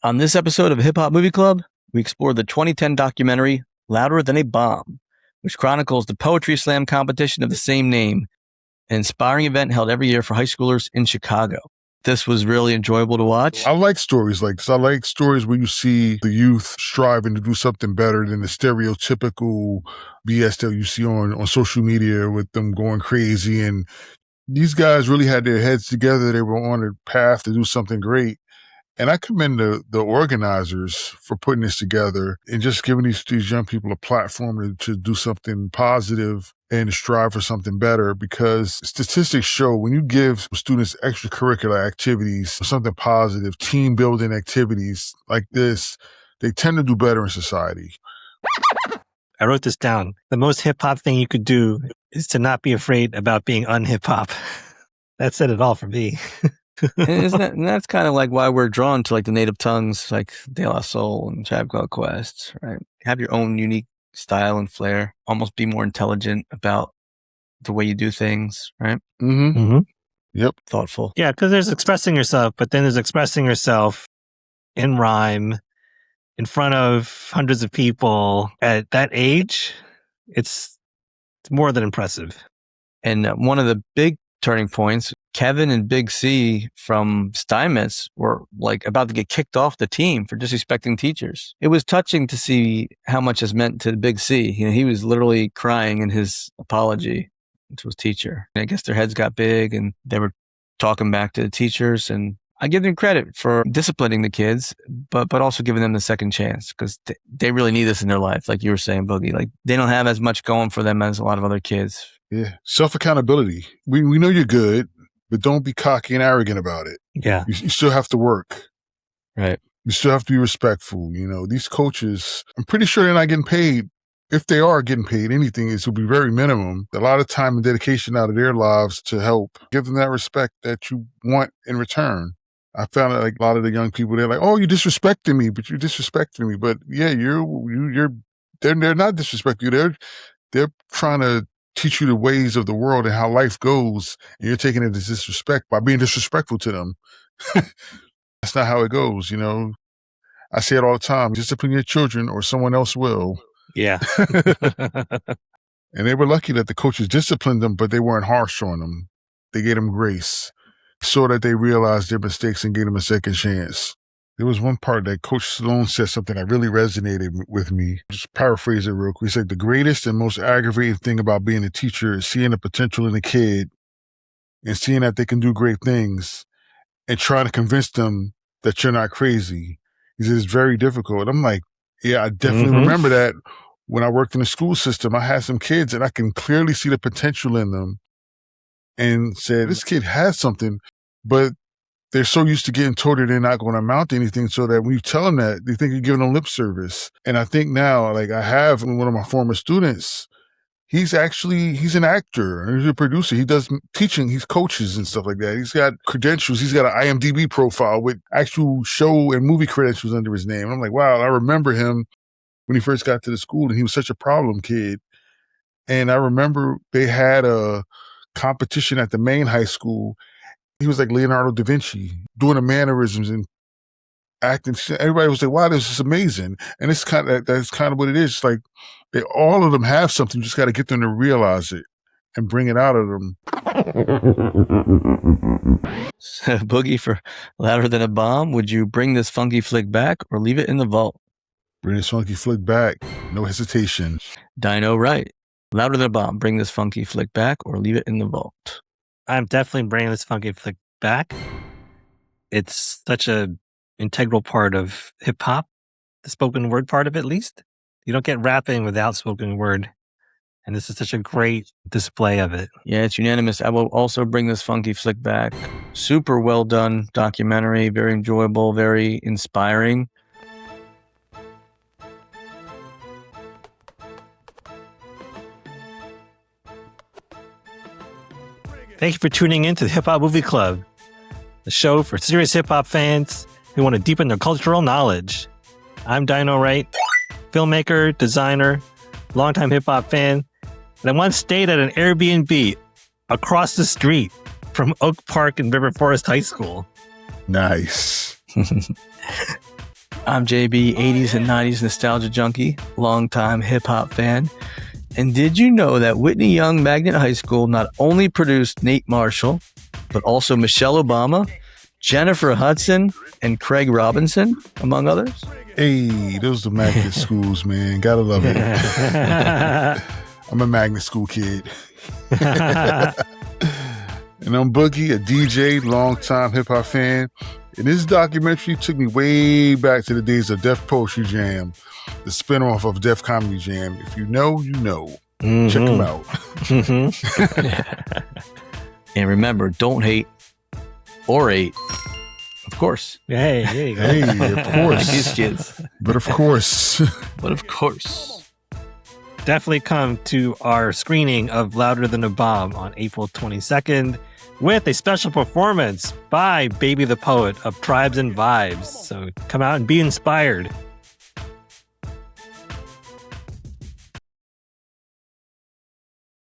On this episode of Hip Hop Movie Club, we explore the 2010 documentary Louder Than a Bomb, which chronicles the poetry slam competition of the same name, an inspiring event held every year for high schoolers in Chicago. This was really enjoyable to watch. I like stories like this. I like stories where you see the youth striving to do something better than the stereotypical BS that you see on social media with them going crazy. And these guys really had their heads together. They were on a path to do something great. And I commend the organizers for putting this together and just giving these young people a platform to do something positive and to strive for something better, because statistics show when you give students extracurricular activities, something positive, team building activities like this, they tend to do better in society. I wrote this down. The most hip hop thing you could do is to not be afraid about being un-hip hop. That said it all for me. And that's kind of like why we're drawn to like the native tongues, like De La Soul and Tribe Called Quest, right? Have your own unique style and flair, almost be more intelligent about the way you do things, right? Mm-hmm. Mm-hmm. Yep. Thoughtful. Yeah, because there's expressing yourself, but then there's expressing yourself in rhyme in front of hundreds of people at that age. It's more than impressive. And one of the big turning points, Kevin and Big C from Steinmetz were like about to get kicked off the team for disrespecting teachers. It was touching to see how much this meant to Big C. You know, he was literally crying in his apology to his teacher. I guess their heads got big and they were talking back to the teachers. And I give them credit for disciplining the kids, but also giving them the second chance, because they really need this in their life. Like you were saying, Boogie, like they don't have as much going for them as a lot of other kids. Yeah. Self-accountability. We know you're good, but don't be cocky and arrogant about it. Yeah. You still have to work. Right. You still have to be respectful. You know, these coaches, I'm pretty sure they're not getting paid. If they are getting paid anything, it will be very minimum. A lot of time and dedication out of their lives to help. Give them that respect that you want in return. I found that like a lot of the young people, they're like, oh, you're disrespecting me, but you're disrespecting me. But yeah, they're not disrespecting you. They're trying to teach you the ways of the world and how life goes, and you're taking it as disrespect by being disrespectful to them. That's not how it goes, you know. I say it all the time, discipline your children or someone else will. Yeah. And they were lucky that the coaches disciplined them, but they weren't harsh on them. They gave them grace so that they realized their mistakes and gave them a second chance. There was one part that Coach Sloan said something that really resonated with me. Just paraphrase it real quick. He said, the greatest and most aggravating thing about being a teacher is seeing the potential in a kid and seeing that they can do great things and trying to convince them that you're not crazy. He said, it's very difficult. I'm like, yeah, I definitely remember that when I worked in the school system. I had some kids and I can clearly see the potential in them and said, this kid has something, but they're so used to getting told that they're not going to amount to anything, so that when you tell them that, they think you're giving them lip service. And I think now, like I have one of my former students, he's an actor, he's a producer. He does teaching, he's coaches and stuff like that. He's got credentials. He's got an IMDb profile with actual show and movie credentials under his name. And I'm like, wow, I remember him when he first got to the school, and he was such a problem kid. And I remember they had a competition at the main high school. He was like Leonardo da Vinci, doing the mannerisms and acting. Everybody was like, wow, this is amazing. And that's kind of what it is. It's like all of them have something. You just got to get them to realize it and bring it out of them. Boogie, for Louder Than a Bomb, would you bring this funky flick back or leave it in the vault? Bring this funky flick back. No hesitation. Dino Right. Louder Than a Bomb, bring this funky flick back or leave it in the vault? I'm definitely bringing this funky flick back. It's such a integral part of hip hop, the spoken word part of it, at least. You don't get rapping without spoken word. And this is such a great display of it. Yeah, it's unanimous. I will also bring this funky flick back. Super well done documentary, very enjoyable, very inspiring. Thank you for tuning in to the Hip Hop Movie Club, the show for serious hip hop fans who want to deepen their cultural knowledge. I'm Dino Wright, filmmaker, designer, longtime hip hop fan, and I once stayed at an Airbnb across the street from Oak Park and River Forest High School. Nice. I'm JB, 80s and 90s nostalgia junkie, longtime hip hop fan. And did you know that Whitney Young Magnet High School not only produced Nate Marshall, but also Michelle Obama, Jennifer Hudson, and Craig Robinson, among others? Hey, those are the magnet schools, man. Gotta love it. I'm a magnet school kid. And I'm Boogie, a DJ, longtime hip-hop fan. And this documentary took me way back to the days of Def Poetry Jam, the spinoff of Def Comedy Jam. If you know, you know. Mm-hmm. Check them out. And remember, don't hate, orate, of course. Hey, there you go. Hey, of course. These kids. But of course. But of course. Definitely come to our screening of Louder Than a Bomb on April 22nd with a special performance by Baby the Poet of Tribes and Vibes. So come out and be inspired.